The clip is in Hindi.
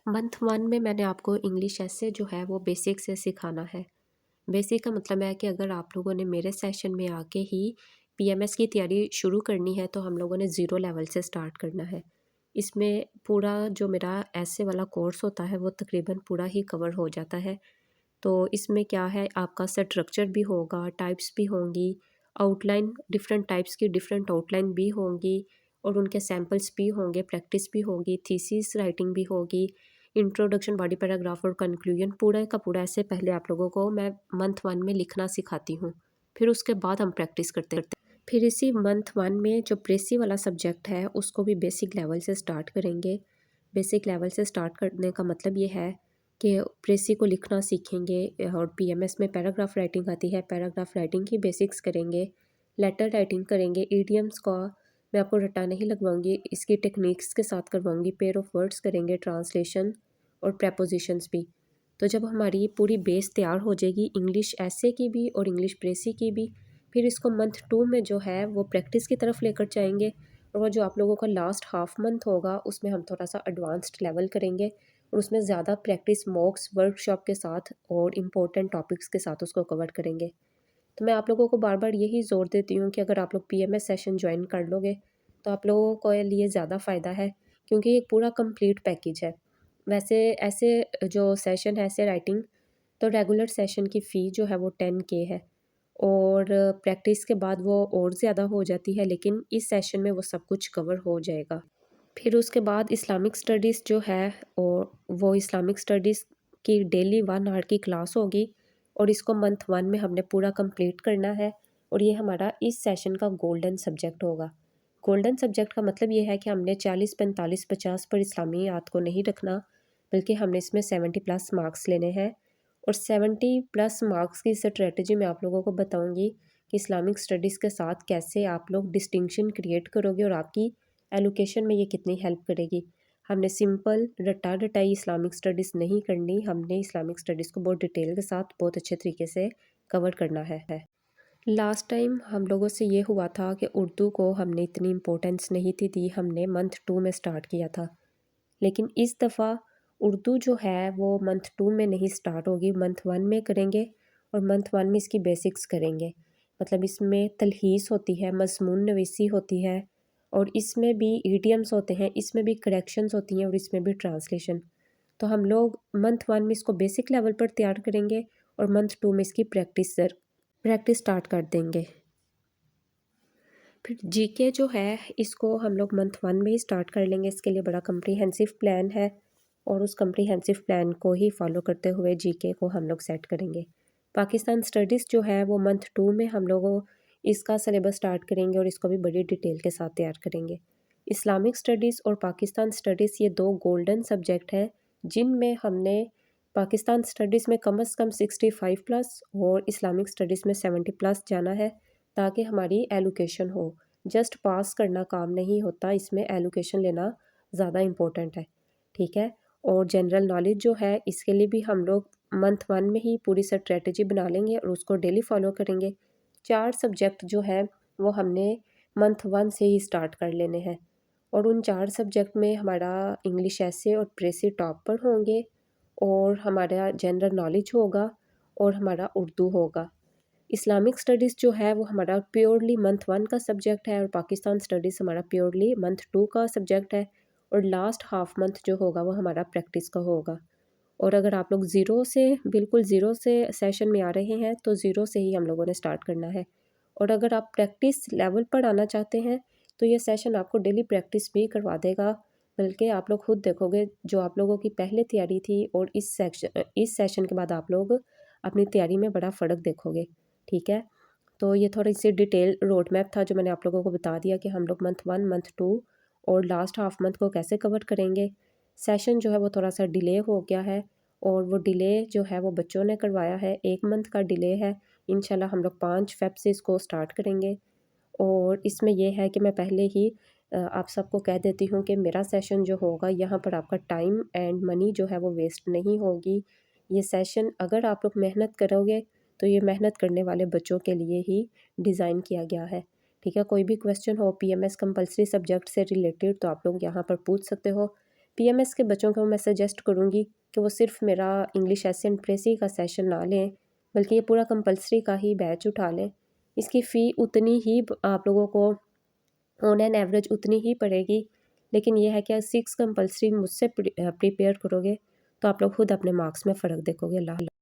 मंथ 1 में मैंने आपको इंग्लिश ऐसे जो है वो बेसिक से सिखाना है। बेसिक का मतलब है कि अगर आप लोगों ने मेरे सेशन में आके ही पीएमएस की तैयारी शुरू करनी है तो हम लोगों ने ज़ीरो लेवल से स्टार्ट करना है। इसमें पूरा जो मेरा ऐसे वाला कोर्स होता है वो तकरीबन पूरा ही कवर हो जाता है। तो इसमें क्या है, आपका स्ट्रक्चर भी होगा, टाइप्स भी होंगी, आउटलाइन डिफरेंट टाइप्स की डिफरेंट आउटलाइन भी होंगी और उनके सैम्पल्स भी होंगे, प्रैक्टिस भी होगी, थीसिस राइटिंग भी होगी, इंट्रोडक्शन, बॉडी पैराग्राफ और कंक्लूजन पूरा का पूरा ऐसे पहले आप लोगों को मैं मंथ 1 में लिखना सिखाती हूँ। फिर उसके बाद हम प्रैक्टिस करते करते फिर इसी मंथ 1 में जो प्रेसी वाला सब्जेक्ट है उसको भी बेसिक लेवल से स्टार्ट करेंगे। बेसिक लेवल से स्टार्ट करने का मतलब ये है कि प्रेसी को लिखना सीखेंगे और पीएमएस में पैराग्राफ राइटिंग आती है, पैराग्राफ राइटिंग की बेसिक्स करेंगे, लेटर राइटिंग करेंगे, ईडियम्स का मैं आपको रट्टा नहीं लगवाऊंगी, इसकी टेक्निक्स के साथ करवाऊंगी, पेयर ऑफ वर्ड्स करेंगे, ट्रांसलेशन और प्रेपोजिशंस भी। तो जब हमारी पूरी बेस तैयार हो जाएगी इंग्लिश ऐसे की भी और इंग्लिश प्रेसी की भी, फिर इसको मंथ 2 में जो है वो प्रैक्टिस की तरफ लेकर जाएंगे और वो जो आप लोगों का लास्ट हाफ मंथ होगा उसमें हम थोड़ा सा एडवांस्ड लेवल करेंगे और उसमें ज़्यादा प्रैक्टिस मॉक्स वर्कशॉप के साथ और इम्पोर्टेंट टॉपिक्स के साथ उसको कवर करेंगे। तो मैं आप लोगों को बार बार यही ज़ोर देती हूँ कि अगर आप लोग पीएमएस सेशन ज्वाइन कर लोगे तो आप लोगों के लिए ज़्यादा फ़ायदा है, क्योंकि ये पूरा कंप्लीट पैकेज है। वैसे ऐसे जो सेशन है ऐसे राइटिंग, तो रेगुलर सेशन की फ़ी जो है वो 10K है और प्रैक्टिस के बाद वो और ज़्यादा हो जाती है, लेकिन इस सेशन में वो सब कुछ कवर हो जाएगा। फिर उसके बाद इस्लामिक स्टडीज़ जो है और वो इस्लामिक स्टडीज़ की डेली 1 आवर की क्लास होगी और इसको मंथ 1 में हमने पूरा कंप्लीट करना है और ये हमारा इस सेशन का गोल्डन सब्जेक्ट होगा। गोल्डन सब्जेक्ट का मतलब ये है कि हमने 40, 45, 50 पर इस्लामियात को नहीं रखना, बल्कि हमने इसमें 70+ मार्क्स लेने हैं और 70+ मार्क्स की स्ट्रेटजी मैं आप लोगों को बताऊंगी कि इस्लामिक स्टडीज़ के साथ कैसे आप लोग डिस्टिंक्शन क्रिएट करोगे और आपकी एलोकेशन में ये कितनी हेल्प करेगी। हमने सिंपल रट्टा रटाई इस्लामिक स्टडीज़ नहीं करनी, हमने इस्लामिक स्टडीज़ को बहुत डिटेल के साथ बहुत अच्छे तरीके से कवर करना है। लास्ट टाइम हम लोगों से ये हुआ था कि उर्दू को हमने इतनी इम्पोर्टेंस नहीं थी दी, हमने मंथ 2 में स्टार्ट किया था, लेकिन इस दफ़ा उर्दू जो है वो मंथ 2 में नहीं स्टार्ट होगी, मंथ 1 में करेंगे और मंथ 1 में इसकी बेसिक्स करेंगे। मतलब इसमें तलहीस होती है, मज़मून नवीसी होती है और इसमें भी ईडियम्स होते हैं, इसमें भी करेक्शंस होती हैं और इसमें भी ट्रांसलेशन। तो हम लोग मंथ 1 में इसको बेसिक लेवल पर तैयार करेंगे और मंथ 2 में इसकी प्रैक्टिस स्टार्ट कर देंगे। फिर जीके जो है इसको हम लोग मंथ 1 में ही स्टार्ट कर लेंगे, इसके लिए बड़ा कम्प्रीहेंसिव प्लान है और उस कम्प्रीहेंसिव प्लान को ही फॉलो करते हुए जीके को हम लोग सेट करेंगे। पाकिस्तान स्टडीज़ जो है वो मंथ 2 में हम लोगों इसका सिलेबस स्टार्ट करेंगे और इसको भी बड़ी डिटेल के साथ तैयार करेंगे। इस्लामिक स्टडीज़ और पाकिस्तान स्टडीज़ ये दो गोल्डन सब्जेक्ट हैं जिनमें हमने पाकिस्तान स्टडीज़ में कम से कम 65+ और इस्लामिक स्टडीज़ में 70+ जाना है, ताकि हमारी एलोकेशन हो। जस्ट पास करना काम नहीं होता, इसमें एलोकेशन लेना ज़्यादा इम्पोर्टेंट है, ठीक है। और जनरल नॉलेज जो है इसके लिए भी हम लोग मंथ 1 में ही पूरी स्ट्रेटजी बना लेंगे और उसको डेली फॉलो करेंगे। 4 सब्जेक्ट जो है वो हमने मंथ 1 से ही स्टार्ट कर लेने हैं और उन 4 सब्जेक्ट में हमारा इंग्लिश ऐसे और प्रेसी टॉप पर होंगे और हमारा जनरल नॉलेज होगा और हमारा उर्दू होगा। इस्लामिक स्टडीज़ जो है वो हमारा प्योरली मंथ 1 का सब्जेक्ट है और पाकिस्तान स्टडीज़ हमारा प्योरली मंथ 2 का सब्जेक्ट है और लास्ट हाफ मंथ जो होगा वो हमारा प्रैक्टिस का होगा। और अगर आप लोग बिल्कुल ज़ीरो से सेशन में आ रहे हैं तो ज़ीरो से ही हम लोगों ने स्टार्ट करना है। और अगर आप प्रैक्टिस लेवल पर आना चाहते हैं तो ये सेशन आपको डेली प्रैक्टिस भी करवा देगा, बल्कि आप लोग खुद देखोगे जो आप लोगों की पहले तैयारी थी और इस सेशन के बाद आप लोग अपनी तैयारी में बड़ा फ़र्क देखोगे, ठीक है। तो ये थोड़ी सी डिटेल रोड मैप था जो मैंने आप लोगों को बता दिया कि हम लोग मंथ 1, मंथ 2 और लास्ट हाफ मंथ को कैसे कवर करेंगे। सेशन जो है वो थोड़ा सा डिले हो गया है और वो डिले जो है वो बच्चों ने करवाया है, 1 मंथ का डिले है। इंशाल्लाह हम लोग 5 फ़ेब से इसको स्टार्ट करेंगे और इसमें ये है कि मैं पहले ही आप सबको कह देती हूँ कि मेरा सेशन जो होगा यहाँ पर आपका टाइम एंड मनी जो है वो वेस्ट नहीं होगी। ये सेशन अगर आप लोग मेहनत करोगे तो ये मेहनत करने वाले बच्चों के लिए ही डिज़ाइन किया गया है, ठीक है। कोई भी क्वेश्चन हो पीएमएस कंपलसरी सब्जेक्ट से रिलेटेड तो आप लोग यहाँ पर पूछ सकते हो। पीएमएस के बच्चों को मैं सजेस्ट करूँगी कि वो सिर्फ मेरा इंग्लिश एसे एंड प्रेसी का सेशन ना लें, बल्कि ये पूरा कंपलसरी का ही बैच उठा लें। इसकी फ़ी उतनी ही आप लोगों को ऑन एन एवरेज उतनी ही पड़ेगी, लेकिन ये है कि 6 कंपलसरी मुझसे प्रिपेयर करोगे तो आप लोग खुद अपने मार्क्स में फ़र्क देखोगे। अल्लाह